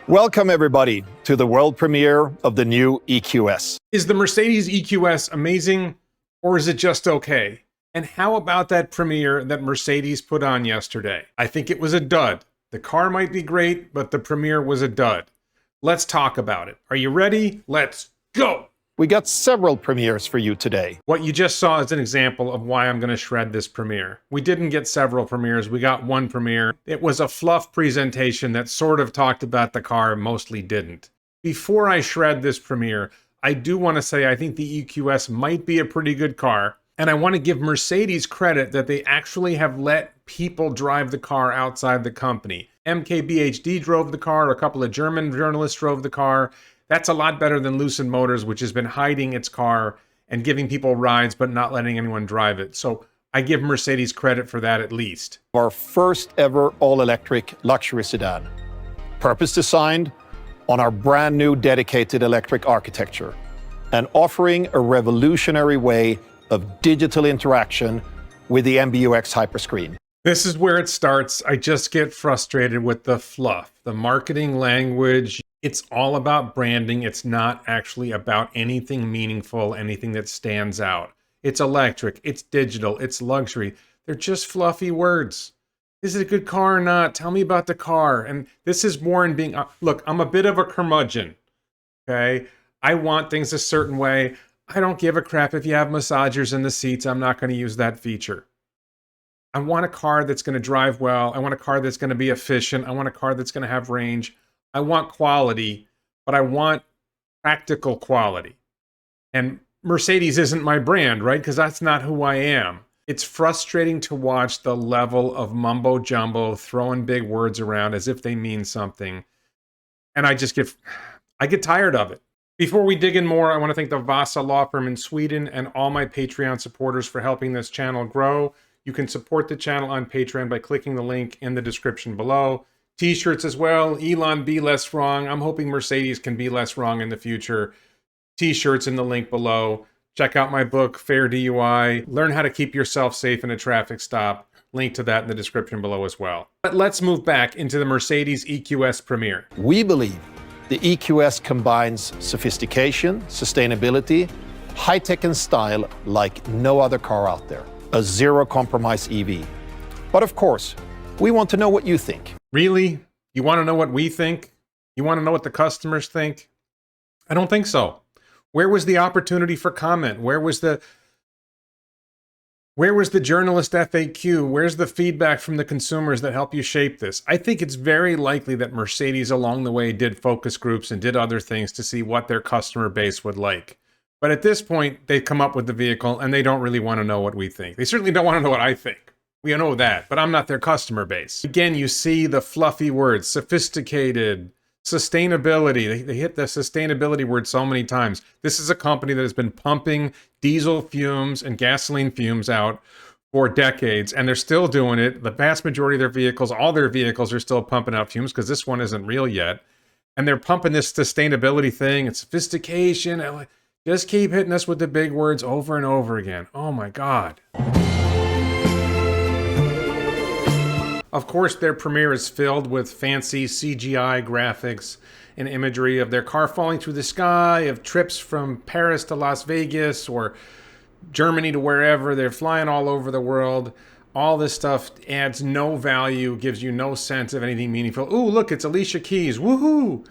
Welcome everybody to the world premiere of the new EQS. Is the Mercedes EQS amazing, or is it just okay? And how about that premiere that Mercedes put on yesterday? I think it was a dud. The car might be great, but the premiere was a dud. Let's talk about it. Are you ready? Let's go! We got several premieres for you today. What you just saw is an example of why I'm going to shred this premiere. We didn't get several premieres, we got one premiere. It was a fluff presentation that sort of talked about the car, mostly didn't. Before I shred this premiere, I do want to say I think the EQS might be a pretty good car, and I want to give Mercedes credit that they actually have let people drive the car outside the company. MKBHD drove the car, a couple of German journalists drove the car. That's a lot better than Lucid Motors, which has been hiding its car and giving people rides but not letting anyone drive it. So I give Mercedes credit for that at least. Our first ever all-electric luxury sedan. Purpose designed on our brand new dedicated electric architecture and offering a revolutionary way of digital interaction with the MBUX Hyperscreen. This is where it starts. I just get frustrated with the fluff, the marketing language. It's all about branding. It's not actually about anything meaningful, anything that stands out. It's electric, it's digital, it's luxury. They're just fluffy words. Is it a good car or not? Tell me about the car. And this is more in being, look, I'm a bit of a curmudgeon, okay? I want things a certain way. I don't give a crap if you have massagers in the seats. I'm not going to use that feature. I want a car that's going to drive well. I want a car that's going to be efficient. I want a car that's going to have range. I want quality, but I want practical quality. And Mercedes isn't my brand, right? Because that's not who I am. It's frustrating to watch the level of mumbo jumbo, throwing big words around as if they mean something. And I get tired of it. Before we dig in more, I want to thank the Vasa law firm in Sweden and all my Patreon supporters for helping this channel grow. You can support the channel on Patreon by clicking the link in the description below. T-shirts as well. Elon, be less wrong. I'm hoping Mercedes can be less wrong in the future. T-shirts in the link below. Check out my book, Fair DUI. Learn how to keep yourself safe in a traffic stop. Link to that in the description below as well. But let's move back into the Mercedes EQS premiere. We believe the EQS combines sophistication, sustainability, high-tech and style like no other car out there. A zero-compromise EV. But of course, we want to know what you think. Really? You want to know what we think? You want to know what the customers think? I don't think so. Where was the opportunity for comment? Where was the journalist FAQ? Where's the feedback from the consumers that help you shape this? I think it's very likely that Mercedes along the way did focus groups and did other things to see what their customer base would like. But at this point, they come up with the vehicle and they don't really want to know what we think. They certainly don't want to know what I think. We know that, but I'm not their customer base. Again, you see the fluffy words, sophisticated, sustainability. They hit the sustainability word so many times. This is a company that has been pumping diesel fumes and gasoline fumes out for decades, and they're still doing it. The vast majority of their vehicles, all their vehicles are still pumping out fumes because this one isn't real yet. And they're pumping this sustainability thing and sophistication. Just keep hitting us with the big words over and over again. Oh my God. Of course, their premiere is filled with fancy CGI graphics and imagery of their car falling through the sky, of trips from Paris to Las Vegas or Germany to wherever. They're flying all over the world. All this stuff adds no value, gives you no sense of anything meaningful. Ooh, look, it's Alicia Keys. Woohoo!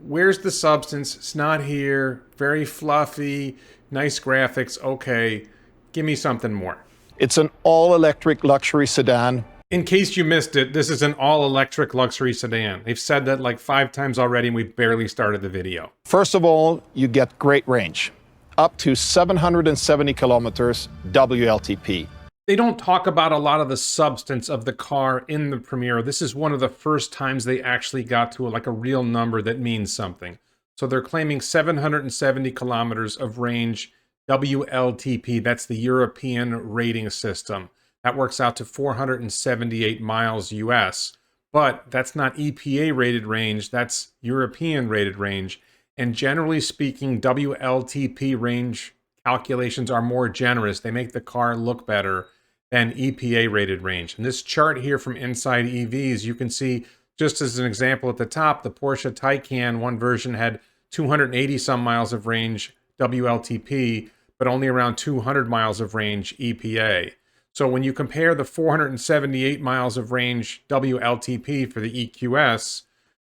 Where's the substance? It's not here. Very fluffy, nice graphics. Okay, give me something more. It's an all-electric luxury sedan. In case you missed it, this is an all-electric luxury sedan. They've said that like 5 times already and we've barely started the video. First of all, you get great range. Up to 770 kilometers WLTP. They don't talk about a lot of the substance of the car in the premiere. This is one of the first times they actually got to like a real number that means something. So they're claiming 770 kilometers of range WLTP. That's the European rating system. That works out to 478 miles US, but that's not EPA rated range, that's European rated range. And generally speaking, WLTP range calculations are more generous. They make the car look better than EPA rated range. And this chart here from Inside EVs, you can see Just as an example at the top, the Porsche Taycan, one version had 280 some miles of range WLTP, but only around 200 miles of range EPA. So when you compare the 478 miles of range WLTP for the EQS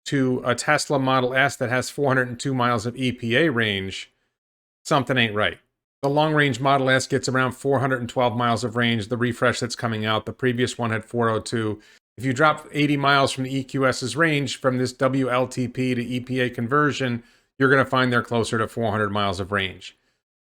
to a Tesla Model S that has 402 miles of EPA range, something ain't right. The long-range Model S gets around 412 miles of range, the refresh that's coming out. The previous one had 402. If you drop 80 miles from the EQS's range from this WLTP to EPA conversion, you're going to find they're closer to 400 miles of range.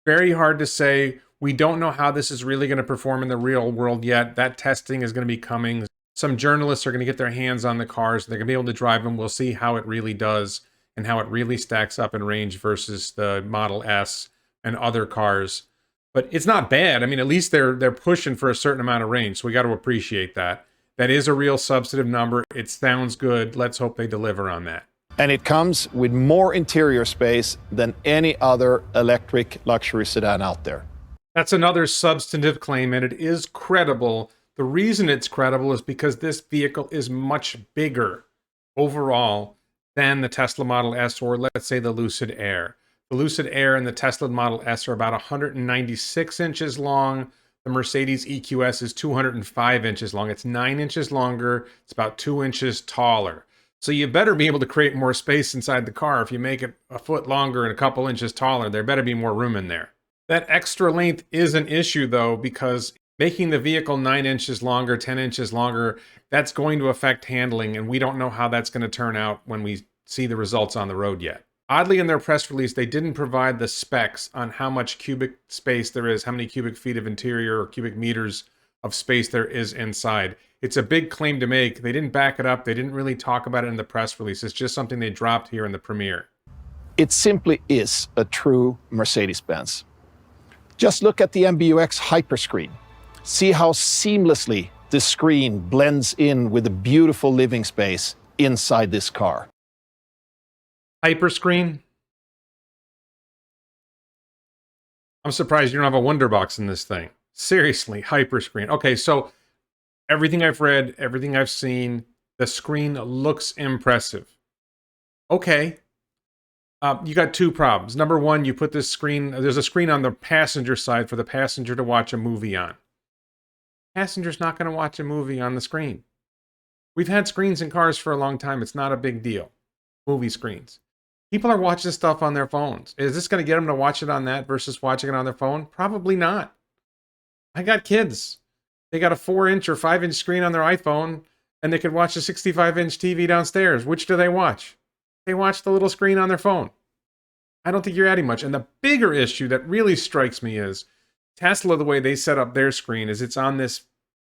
Very hard to say. We don't know how this is really going to perform in the real world yet. That testing is going to be coming. Some journalists are going to get their hands on the cars. They're going to be able to drive them. We'll see how it really does and how it really stacks up in range versus the Model S and other cars. But it's not bad. I mean, at least they're pushing for a certain amount of range, so we got to appreciate that. That is a real substantive number. It sounds good. Let's hope they deliver on that. And it comes with more interior space than any other electric luxury sedan out there. That's another substantive claim, and it is credible. The reason it's credible is because this vehicle is much bigger overall than the Tesla Model S, or let's say the Lucid Air. The Lucid Air and the Tesla Model S are about 196 inches long. The Mercedes EQS is 205 inches long. It's 9 inches longer. It's about 2 inches taller. So you better be able to create more space inside the car. If you make it a foot longer and a couple inches taller, there better be more room in there. That extra length is an issue, though, because making the vehicle 9 inches longer, 10 inches longer, that's going to affect handling, and we don't know how that's going to turn out when we see the results on the road yet. Oddly, in their press release, they didn't provide the specs on how much cubic space there is, how many cubic feet of interior or cubic meters of space there is inside. It's a big claim to make. They didn't back it up. They didn't really talk about it in the press release. It's just something they dropped here in the premiere. It simply is a true Mercedes-Benz. Just look at the MBUX Hyperscreen. See how seamlessly this screen blends in with the beautiful living space inside this car. Hyperscreen? I'm surprised you don't have a Wonderbox in this thing. Seriously, Hyperscreen. Okay, so everything I've read, everything I've seen, the screen looks impressive. Okay. You got two problems. Number one, you put this screen, there's a screen on the passenger side for the passenger to watch a movie on. Passenger's not going to watch a movie on the screen. We've had screens in cars for a long time. It's not a big deal. Movie screens. People are watching stuff on their phones. Is this going to get them to watch it on that versus watching it on their phone? Probably not. I got kids. They got a 4-inch or 5-inch screen on their iPhone, and they could watch a 65-inch TV downstairs. Which do they watch? They watch the little screen on their phone. I don't think you're adding much. And the bigger issue that really strikes me is Tesla, the way they set up their screen is it's on this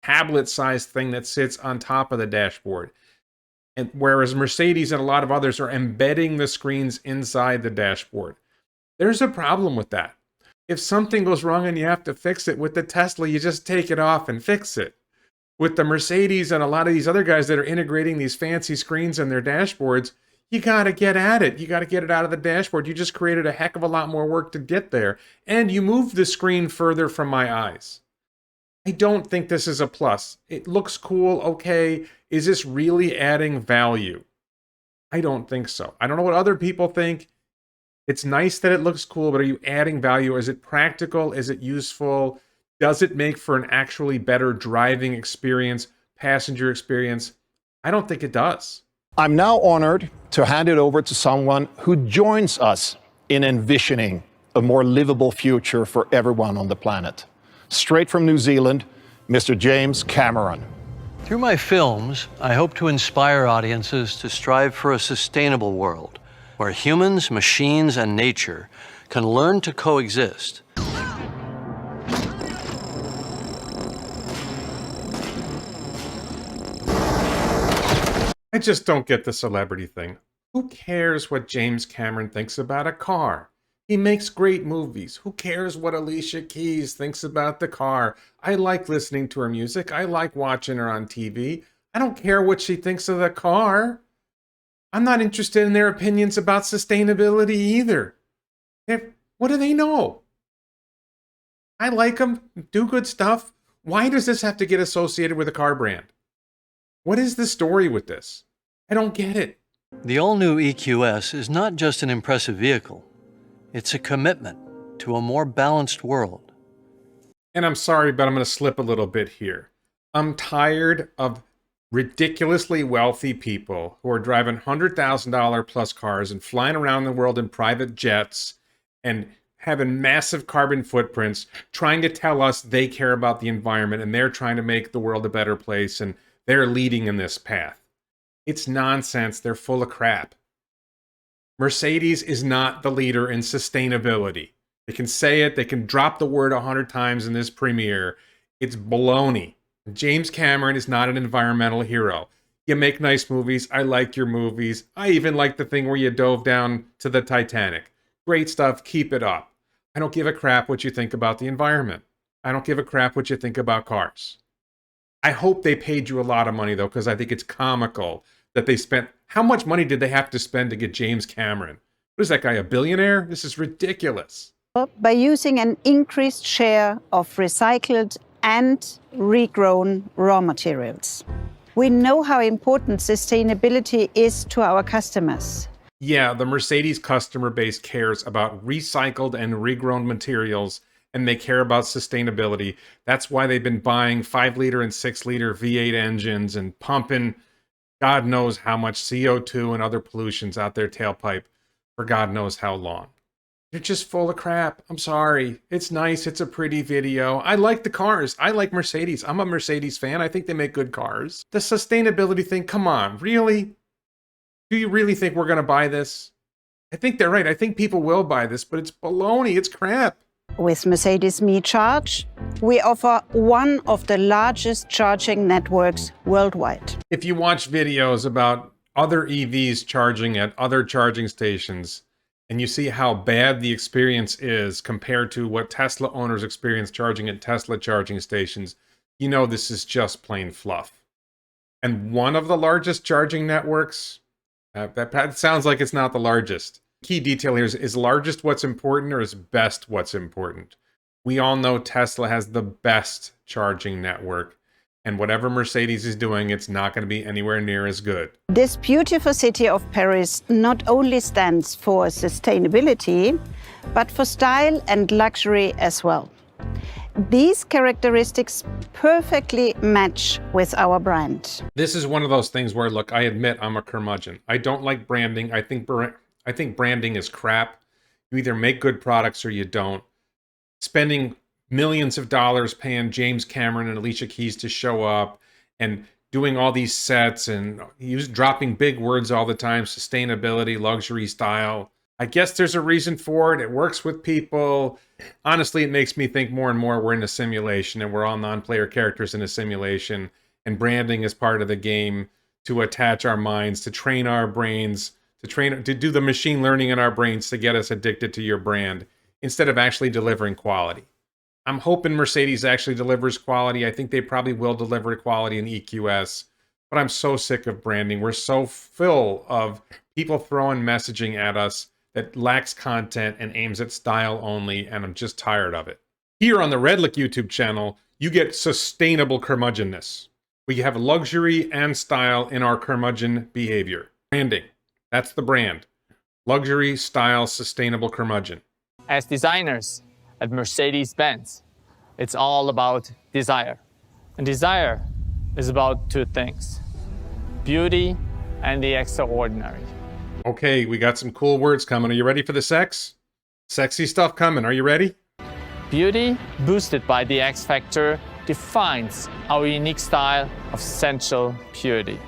tablet-sized thing that sits on top of the dashboard. And whereas Mercedes and a lot of others are embedding the screens inside the dashboard. There's a problem with that. If something goes wrong and you have to fix it, with the Tesla, you just take it off and fix it. With the Mercedes and a lot of these other guys that are integrating these fancy screens in their dashboards, you got to get at it. You got to get it out of the dashboard. You just created a heck of a lot more work to get there. And you moved the screen further from my eyes. I don't think this is a plus. It looks cool, okay. Is this really adding value? I don't think so. I don't know what other people think. It's nice that it looks cool, but are you adding value? Is it practical? Is it useful? Does it make for an actually better driving experience, passenger experience? I don't think it does. I'm now honored to hand it over to someone who joins us in envisioning a more livable future for everyone on the planet. Straight from New Zealand, Mr. James Cameron. Through my films, I hope to inspire audiences to strive for a sustainable world where humans, machines, and nature can learn to coexist. I just don't get the celebrity thing. Who cares what James Cameron thinks about a car? He makes great movies. Who cares what Alicia Keys thinks about the car? I like listening to her music. I like watching her on TV. I don't care what she thinks of the car. I'm not interested in their opinions about sustainability either. What do they know? I like them, do good stuff. Why does this have to get associated with a car brand? What is the story with this? I don't get it. The all-new EQS is not just an impressive vehicle. It's a commitment to a more balanced world. And I'm sorry, but I'm going to slip a little bit here. I'm tired of ridiculously wealthy people who are driving $100,000 plus cars and flying around the world in private jets and having massive carbon footprints, trying to tell us they care about the environment and they're trying to make the world a better place and they're leading in this path. It's nonsense. They're full of crap. Mercedes is not the leader in sustainability. They can say it. They can drop the word 100 times in this premiere. It's baloney. James Cameron is not an environmental hero. You make nice movies. I like your movies. I even like the thing where you dove down to the Titanic. Great stuff. Keep it up. I don't give a crap what you think about the environment. I don't give a crap what you think about cars. I hope they paid you a lot of money, though, because I think it's comical that they spent... How much money did they have to spend to get James Cameron? What is that guy, a billionaire? This is ridiculous. By using an increased share of recycled and regrown raw materials. We know how important sustainability is to our customers. Yeah, the Mercedes customer base cares about recycled and regrown materials, and they care about sustainability. That's why they've been buying 5-liter and 6-liter V8 engines and pumping God knows how much CO2 and other pollutions out their tailpipe for God knows how long. They're just full of crap. I'm sorry. It's nice. It's a pretty video. I like the cars. I like Mercedes. I'm a Mercedes fan. I think they make good cars. The sustainability thing, come on, really? Do you really think we're going to buy this? I think they're right. I think people will buy this, but it's baloney. It's crap. With Mercedes Me Charge, we offer one of the largest charging networks worldwide. If you watch videos about other EVs charging at other charging stations, and you see how bad the experience is compared to what Tesla owners experience charging at Tesla charging stations, you know this is just plain fluff. And one of the largest charging networks, that sounds like it's not the largest. Key detail here is largest what's important or is best what's important? We all know Tesla has the best charging network. And whatever Mercedes is doing, it's not going to be anywhere near as good. This beautiful city of Paris not only stands for sustainability, but for style and luxury as well. These characteristics perfectly match with our brand. This is one of those things where, look, I admit I'm a curmudgeon. I don't like branding. I think branding is crap. You either make good products or you don't. Spending millions of dollars paying James Cameron and Alicia Keys to show up and doing all these sets and dropping big words all the time, sustainability, luxury, style. I guess there's a reason for it. It works with people. Honestly, it makes me think more and more we're in a simulation and we're all non-player characters in a simulation, and branding is part of the game to attach our minds, to train our brains, to do the machine learning in our brains to get us addicted to your brand instead of actually delivering quality. I'm hoping Mercedes actually delivers quality. I think they probably will deliver quality in EQS, but I'm so sick of branding. We're so full of people throwing messaging at us that lacks content and aims at style only, and I'm just tired of it. Here on the Redlick YouTube channel, you get sustainable curmudgeonness. We have luxury and style in our curmudgeon behavior. Branding, that's the brand. Luxury, style, sustainable curmudgeon. As designers at Mercedes-Benz, it's all about desire. And desire is about two things: beauty and the extraordinary. Okay, we got some cool words coming. Are you ready for the sex? Sexy stuff coming. Are you ready? Beauty, boosted by the X Factor, defines our unique style of sensual purity.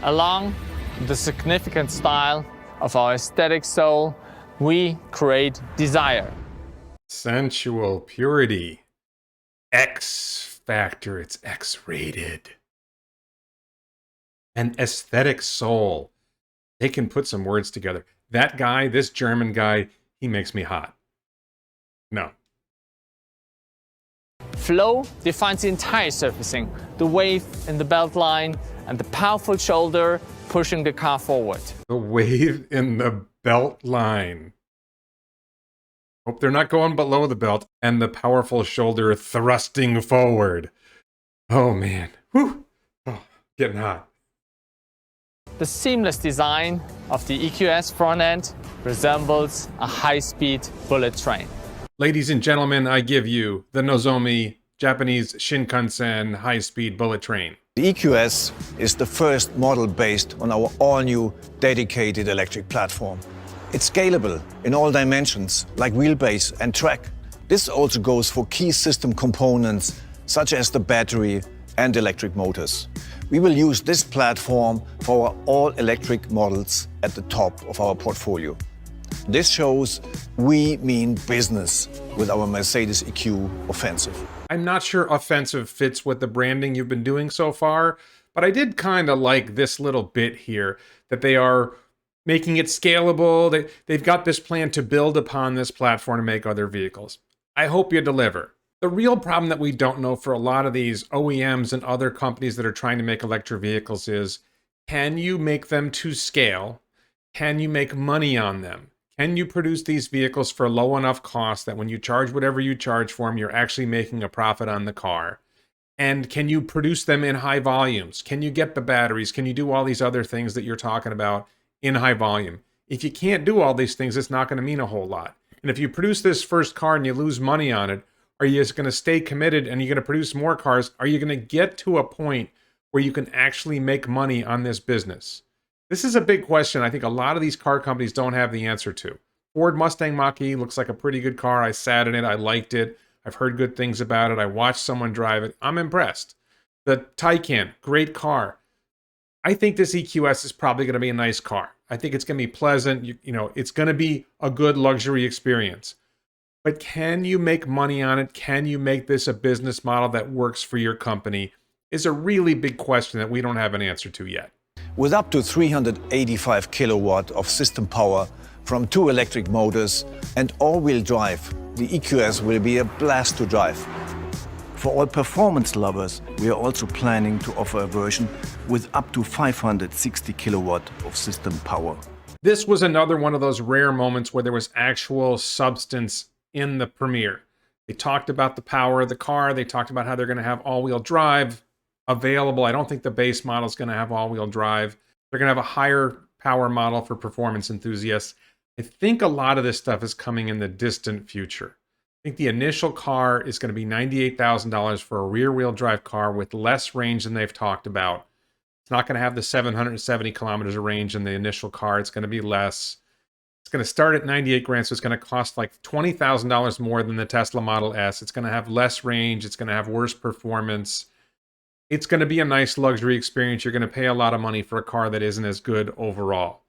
Along with the significant style of our aesthetic soul, we create desire. Sensual purity. X Factor. It's X-rated. An aesthetic soul. They can put some words together. That guy, this German guy, he makes me hot. No. Flow defines the entire surfacing, the wave in the belt line, and the powerful shoulder pushing the car forward. The wave in the belt line. Hope they're not going below the belt. And the powerful shoulder thrusting forward. Oh, man. Whew. Oh, getting hot. The seamless design of the EQS front end resembles a high-speed bullet train. Ladies and gentlemen, I give you the Nozomi Japanese Shinkansen high-speed bullet train. The EQS is the first model based on our all-new dedicated electric platform. It's scalable in all dimensions, like wheelbase and track. This also goes for key system components, such as the battery and electric motors. We will use this platform for our all-electric models at the top of our portfolio. This shows we mean business with our Mercedes EQ offensive. I'm not sure offensive fits with the branding you've been doing so far, but I did kind of like this little bit here, that they are making it scalable. They've got this plan to build upon this platform to make other vehicles. I hope you deliver. The real problem that we don't know for a lot of these OEMs and other companies that are trying to make electric vehicles is, can you make them to scale? Can you make money on them? Can you produce these vehicles for low enough cost that when you charge whatever you charge for them, you're actually making a profit on the car? And can you produce them in high volumes? Can you get the batteries? Can you do all these other things that you're talking about in high volume? If you can't do all these things, it's not going to mean a whole lot. And if you produce this first car and you lose money on it, are you just going to stay committed and you're going to produce more cars? Are you going to get to a point where you can actually make money on this business? This is a big question I think a lot of these car companies don't have the answer to. Ford Mustang Mach-E looks like a pretty good car. I sat in it. I liked it. I've heard good things about it. I watched someone drive it. I'm impressed. The Taycan, great car. I think this EQS is probably going to be a nice car. I think it's going to be pleasant. You know, it's going to be a good luxury experience. But can you make money on it? Can you make this a business model that works for your company? Is a really big question that we don't have an answer to yet. With up to 385 kilowatt of system power from 2 electric motors and all-wheel drive, the EQS will be a blast to drive. For all performance lovers, we are also planning to offer a version with up to 560 kilowatt of system power. This was another one of those rare moments where there was actual substance in the premiere. They talked about the power of the car. They talked about how they're going to have all-wheel drive available. I don't think the base model is going to have all-wheel drive. They're going to have a higher power model for performance enthusiasts. I think a lot of this stuff is coming in the distant future. I think the initial car is going to be $98,000 for a rear-wheel drive car with less range than they've talked about. It's not going to have the 770 kilometers of range in the initial car. It's going to be less. It's going to start at 98 grand, so it's going to cost like $20,000 more than the Tesla Model S. It's going to have less range. It's going to have worse performance. It's going to be a nice luxury experience. You're going to pay a lot of money for a car that isn't as good overall.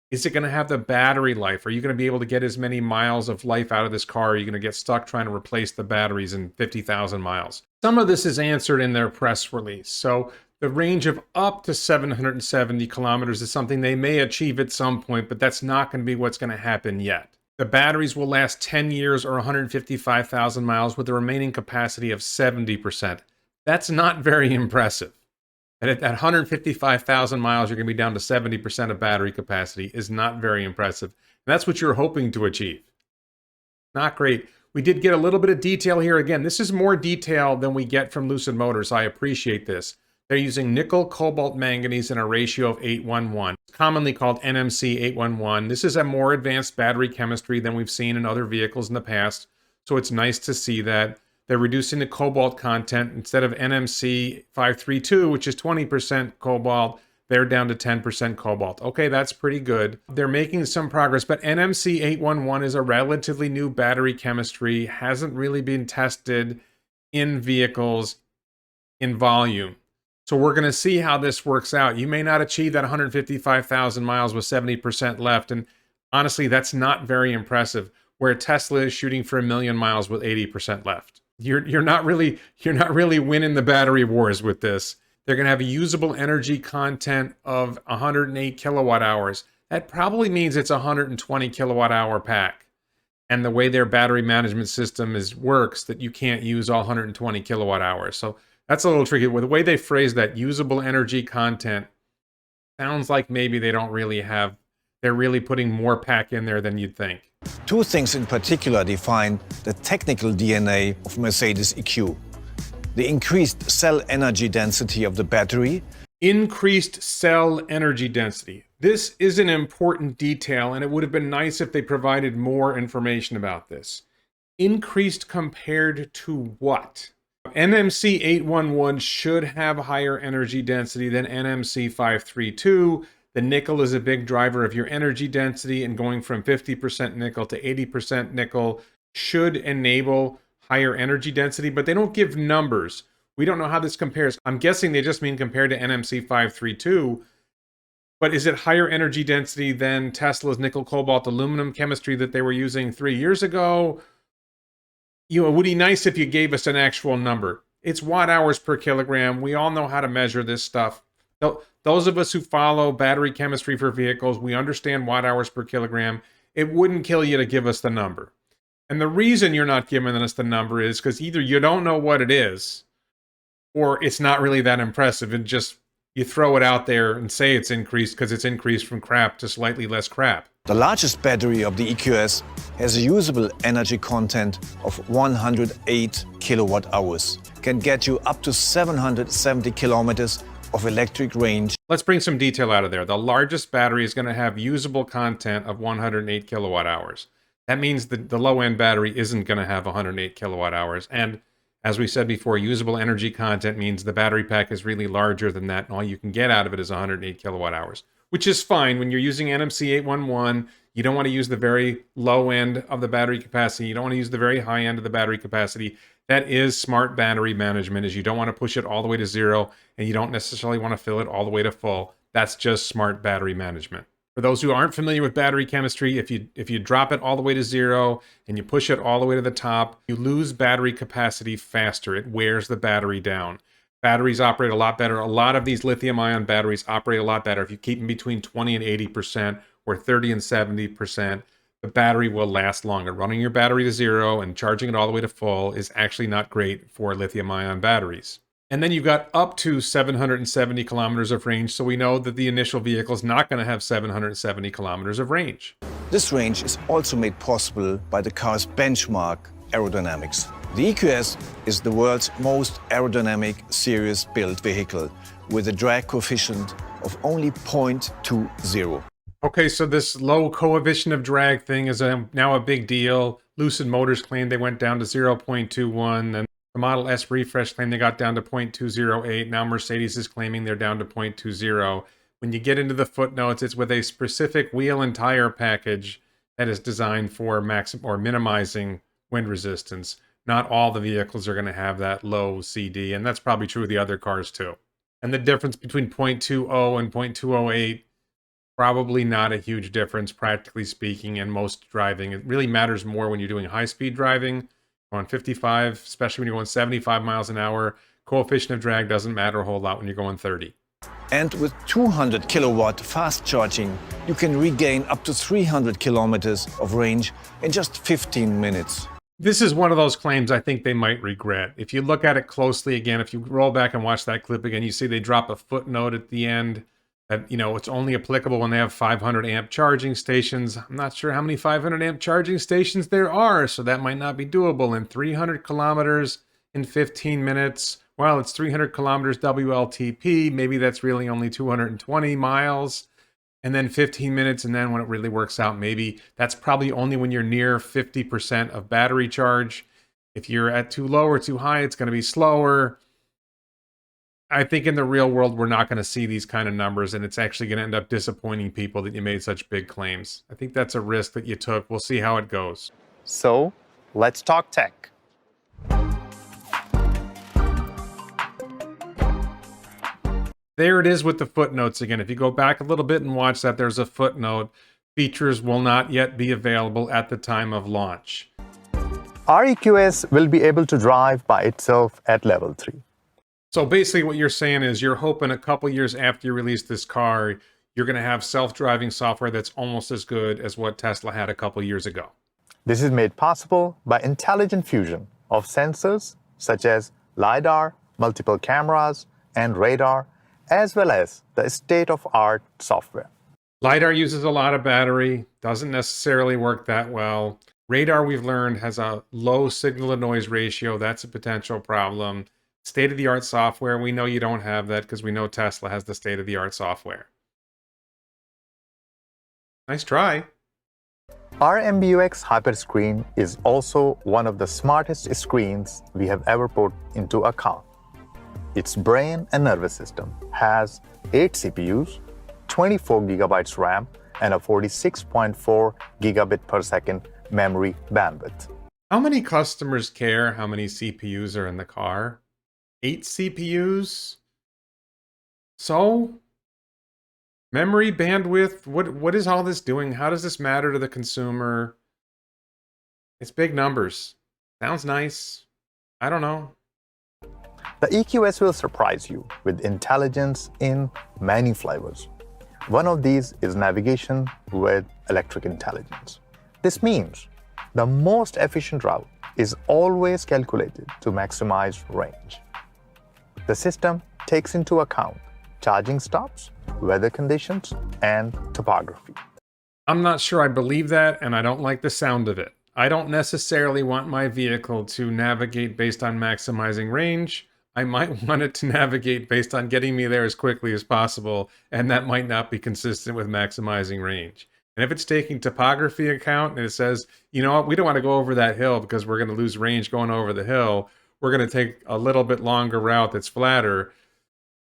Is it going to have the battery life? Are you going to be able to get as many miles of life out of this car? Are you going to get stuck trying to replace the batteries in 50,000 miles? Some of this is answered in their press release. So the range of up to 770 kilometers is something they may achieve at some point, but that's not going to be what's going to happen yet. The batteries will last 10 years or 155,000 miles with a remaining capacity of 70%. That's not very impressive. And at 155,000 miles, you're going to be down to 70% of battery capacity is not very impressive. And that's what you're hoping to achieve. Not great. We did get a little bit of detail here. Again, this is more detail than we get from Lucid Motors. I appreciate this. They're using nickel, cobalt, manganese in a ratio of 8:1:1, commonly called NMC 811. This is a more advanced battery chemistry than we've seen in other vehicles in the past. So it's nice to see that. They're reducing the cobalt content. Instead of NMC 532, which is 20% cobalt, they're down to 10% cobalt. Okay, that's pretty good. They're making some progress, but NMC 811 is a relatively new battery chemistry, hasn't really been tested in vehicles in volume. So we're going to see how this works out. You may not achieve that 155,000 miles with 70% left, and honestly, that's not very impressive, where Tesla is shooting for 1 million miles with 80% left. You're not really winning the battery wars with this. They're going to have a usable energy content of 108 kilowatt hours. That probably means it's a 120 kilowatt hour pack. And the way their battery management system works, that you can't use all 120 kilowatt hours. So that's a little tricky. With the way they phrase that, usable energy content, sounds like maybe they don't really have, they're really putting more pack in there than you'd think. Two things in particular define the technical DNA of Mercedes EQ. The increased cell energy density of the battery. Increased cell energy density. This is an important detail, and it would have been nice if they provided more information about this. Increased compared to what? NMC 811 should have higher energy density than NMC 532. The nickel is a big driver of your energy density, and going from 50% nickel to 80% nickel should enable higher energy density, but they don't give numbers. We don't know how this compares. I'm guessing they just mean compared to NMC 532, but is it higher energy density than Tesla's nickel, cobalt, aluminum chemistry that they were using 3 years ago? You know, it would be nice if you gave us an actual number. It's watt hours per kilogram. We all know how to measure this stuff. Those of us who follow battery chemistry for vehicles, we understand watt hours per kilogram. It wouldn't kill you to give us the number. And the reason you're not giving us the number is because either you don't know what it is, or it's not really that impressive, and just you throw it out there and say it's increased because it's increased from crap to slightly less crap. The largest battery of the EQS has a usable energy content of 108 kilowatt hours. Can get you up to 770 kilometers of electric range. Let's bring some detail out of there. The largest battery is going to have usable content of 108 kilowatt hours. That means the low-end battery isn't going to have 108 kilowatt hours. And as we said before, usable energy content means the battery pack is really larger than that, and all you can get out of it is 108 kilowatt hours, which is fine. When you're using NMC 811, you don't want to use the very low end of the battery capacity. You don't want to use the very high end of the battery capacity. That is smart battery management, is you don't want to push it all the way to zero, and you don't necessarily want to fill it all the way to full. That's just smart battery management. For those who aren't familiar with battery chemistry, if you drop it all the way to zero and you push it all the way to the top, you lose battery capacity faster. It wears the battery down. Batteries operate a lot better. A lot of these lithium-ion batteries operate a lot better. If you keep them between 20 and 80% or 30 and 70%, the battery will last longer. Running your battery to zero and charging it all the way to full is actually not great for lithium-ion batteries. And then you've got up to 770 kilometers of range, so we know that the initial vehicle is not going to have 770 kilometers of range. This range is also made possible by the car's benchmark aerodynamics. The EQS is the world's most aerodynamic series-built vehicle with a drag coefficient of only 0.20. Okay, so this low coefficient of drag thing is now a big deal. Lucid Motors claimed they went down to 0.21, and the Model S refresh claimed they got down to 0.208. Now Mercedes is claiming they're down to 0.20. When you get into the footnotes, it's with a specific wheel and tire package that is designed for minimizing wind resistance. Not all the vehicles are going to have that low CD, and that's probably true of the other cars too. And the difference between 0.20 and 0.208, probably not a huge difference, practically speaking, in most driving. It really matters more when you're doing high-speed driving. On 55, especially when you're going 75 miles an hour, coefficient of drag doesn't matter a whole lot when you're going 30. And with 200 kilowatt fast charging, you can regain up to 300 kilometers of range in just 15 minutes. This is one of those claims I think they might regret. If you look at it closely again, if you roll back and watch that clip again, you see they drop a footnote at the end that, you know, it's only applicable when they have 500 amp charging stations. I'm not sure how many 500 amp charging stations there are, so that might not be doable. And 300 kilometers in 15 minutes, well, it's 300 kilometers WLTP. Maybe that's really only 220 miles. And then 15 minutes, and then when it really works out, maybe that's probably only when you're near 50% of battery charge. If you're at too low or too high, it's going to be slower. I think in the real world, we're not going to see these kind of numbers, and it's actually going to end up disappointing people that you made such big claims. I think that's a risk that you took. We'll see how it goes. So let's talk tech. There it is with the footnotes again. If you go back a little bit and watch that, there's a footnote. Features will not yet be available at the time of launch. Our EQS will be able to drive by itself at level 3. So basically what you're saying is you're hoping a couple years after you release this car, you're going to have self-driving software that's almost as good as what Tesla had a couple years ago. This is made possible by intelligent fusion of sensors such as LiDAR, multiple cameras, and radar, as well as the state-of-art software. LiDAR uses a lot of battery, doesn't necessarily work that well. Radar, we've learned, has a low signal-to-noise ratio. That's a potential problem. State-of-the-art software. We know you don't have that because we know Tesla has the state-of-the-art software. Nice try. Our MBUX Hyperscreen is also one of the smartest screens we have ever put into account. Its brain and nervous system has 8 CPUs, 24 gigabytes RAM, and a 46.4 gigabit per second memory bandwidth. How many customers care how many CPUs are in the car? 8 CPUs? So? Memory bandwidth? What is all this doing? How does this matter to the consumer? It's big numbers. Sounds nice. I don't know. The EQS will surprise you with intelligence in many flavors. One of these is navigation with electric intelligence. This means the most efficient route is always calculated to maximize range. The system takes into account charging stops, weather conditions, and topography. I'm not sure I believe that, and I don't like the sound of it. I don't necessarily want my vehicle to navigate based on maximizing range. I might want it to navigate based on getting me there as quickly as possible, and that might not be consistent with maximizing range. And if it's taking topography account and it says, you know what, we don't want to go over that hill because we're going to lose range going over the hill, we're going to take a little bit longer route that's flatter,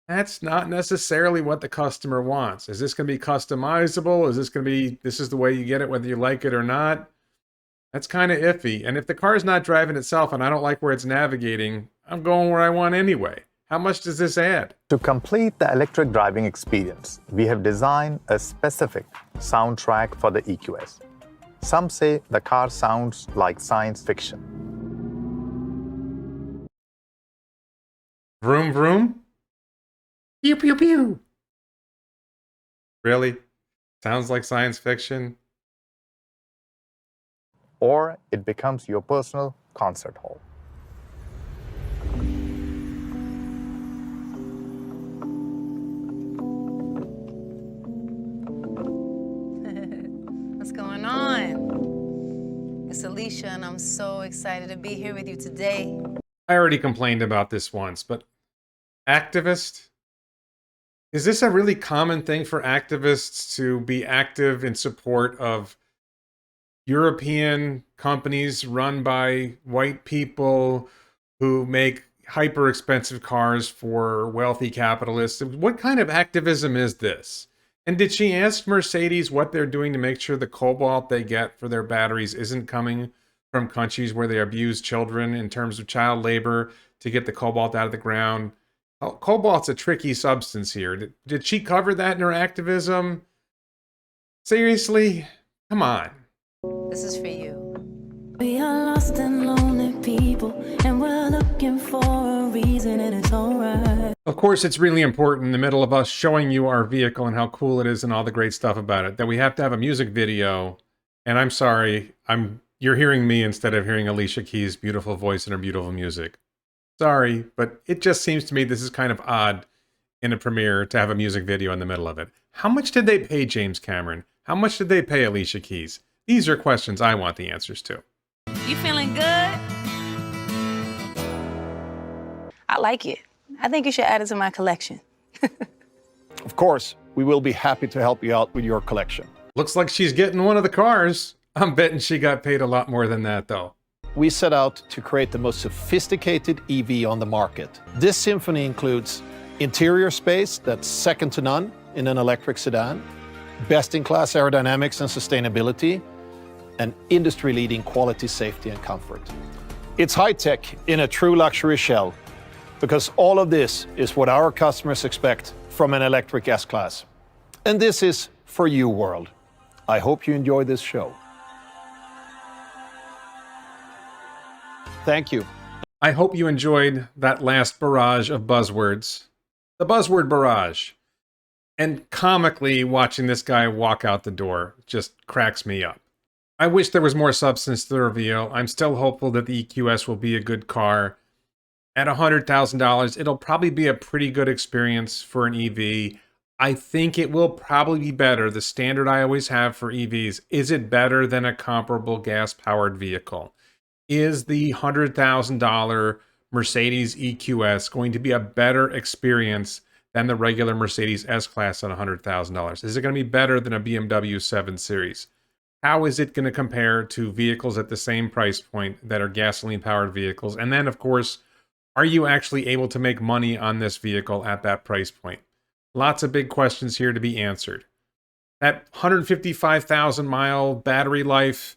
that's not necessarily what the customer wants. Is this going to be customizable? Is this going to be, this is the way you get it whether you like it or not? That's kind of iffy. And if the car is not driving itself and I don't like where it's navigating, I'm going where I want anyway. How much does this add? To complete the electric driving experience, we have designed a specific soundtrack for the EQS. Some say the car sounds like science fiction. Vroom vroom? Pew pew pew. Really? Sounds like science fiction? Or it becomes your personal concert hall. What's going on? It's Alicia, and I'm so excited to be here with you today. I already complained about this once, but activist? Is this a really common thing for activists to be active in support of European companies run by white people who make hyper expensive cars for wealthy capitalists? What kind of activism is this? And did she ask Mercedes what they're doing to make sure the cobalt they get for their batteries isn't coming from countries where they abuse children in terms of child labor to get the cobalt out of the ground? Cobalt's a tricky substance here. Did she cover that in her activism? Seriously? Come on. This is for you. We are lost and lonely people, and we're looking for a reason, and it's alright. Of course, it's really important in the middle of us showing you our vehicle and how cool it is and all the great stuff about it that we have to have a music video. And I'm sorry, you're hearing me instead of hearing Alicia Keys' beautiful voice and her beautiful music. Sorry, but it just seems to me this is kind of odd in a premiere to have a music video in the middle of it. How much did they pay James Cameron? How much did they pay Alicia Keys? These are questions I want the answers to. You feeling good? I like it. I think you should add it to my collection. Of course, we will be happy to help you out with your collection. Looks like she's getting one of the cars. I'm betting she got paid a lot more than that, though. We set out to create the most sophisticated EV on the market. This symphony includes interior space that's second to none in an electric sedan, best-in-class aerodynamics and sustainability, and industry-leading quality, safety, and comfort. It's high-tech in a true luxury shell, because all of this is what our customers expect from an electric S-Class. And this is for you, world. I hope you enjoy this show. Thank you. I hope you enjoyed that last barrage of buzzwords. The buzzword barrage. And comically, watching this guy walk out the door just cracks me up. I wish there was more substance to the reveal. I'm still hopeful that the EQS will be a good car. At $100,000, it'll probably be a pretty good experience for an EV. I think it will probably be better. The standard I always have for EVs, is it better than a comparable gas-powered vehicle? Is the $100,000 Mercedes EQS going to be a better experience than the regular Mercedes S-Class at $100,000? Is it going to be better than a BMW 7 Series? How is it going to compare to vehicles at the same price point that are gasoline-powered vehicles? And then, of course, are you actually able to make money on this vehicle at that price point? Lots of big questions here to be answered. That 155,000-mile battery life,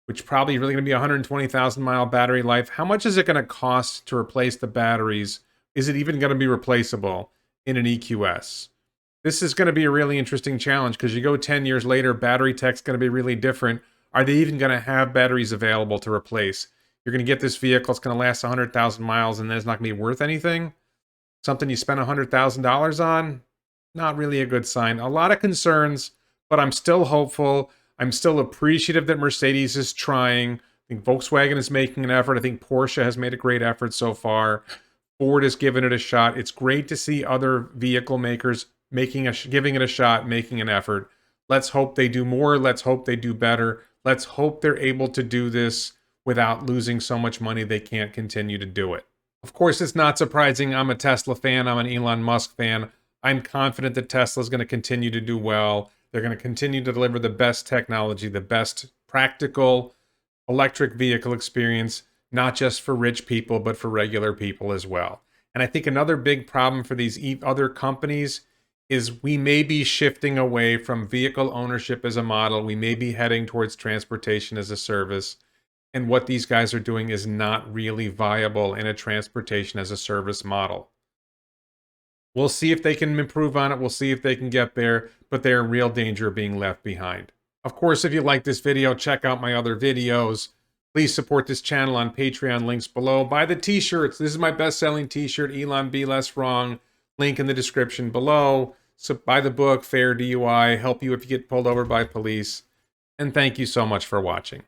which probably really going to be 120,000-mile battery life, how much is it going to cost to replace the batteries? Is it even going to be replaceable in an EQS? This is going to be a really interesting challenge because you go 10 years later, battery tech's going to be really different. Are they even going to have batteries available to replace? You're going to get this vehicle, it's going to last 100,000 miles, and then it's not going to be worth anything? Something you spent $100,000 on? Not really a good sign. A lot of concerns, but I'm still hopeful. I'm still appreciative that Mercedes is trying. I think Volkswagen is making an effort. I think Porsche has made a great effort so far. Ford has given it a shot. It's great to see other vehicle makers giving it a shot, making an effort. Let's hope they do more. Let's hope they do better. Let's hope they're able to do this without losing so much money they can't continue to do it. Of course, it's not surprising. I'm a Tesla fan. I'm an Elon Musk fan. I'm confident that Tesla is going to continue to do well. They're going to continue to deliver the best technology, the best practical electric vehicle experience, not just for rich people, but for regular people as well. And I think another big problem for these other companies is we may be shifting away from vehicle ownership as a model. We may be heading towards transportation as a service. And what these guys are doing is not really viable in a transportation as a service model. We'll see if they can improve on it. We'll see if they can get there, but they're in real danger of being left behind. Of course, if you like this video, check out my other videos. Please support this channel on Patreon, links below. Buy the t-shirts. This is my best-selling t-shirt, Elon Be Less Wrong. Link in the description below. So buy the book, Fair DUI, help you if you get pulled over by police. And thank you so much for watching.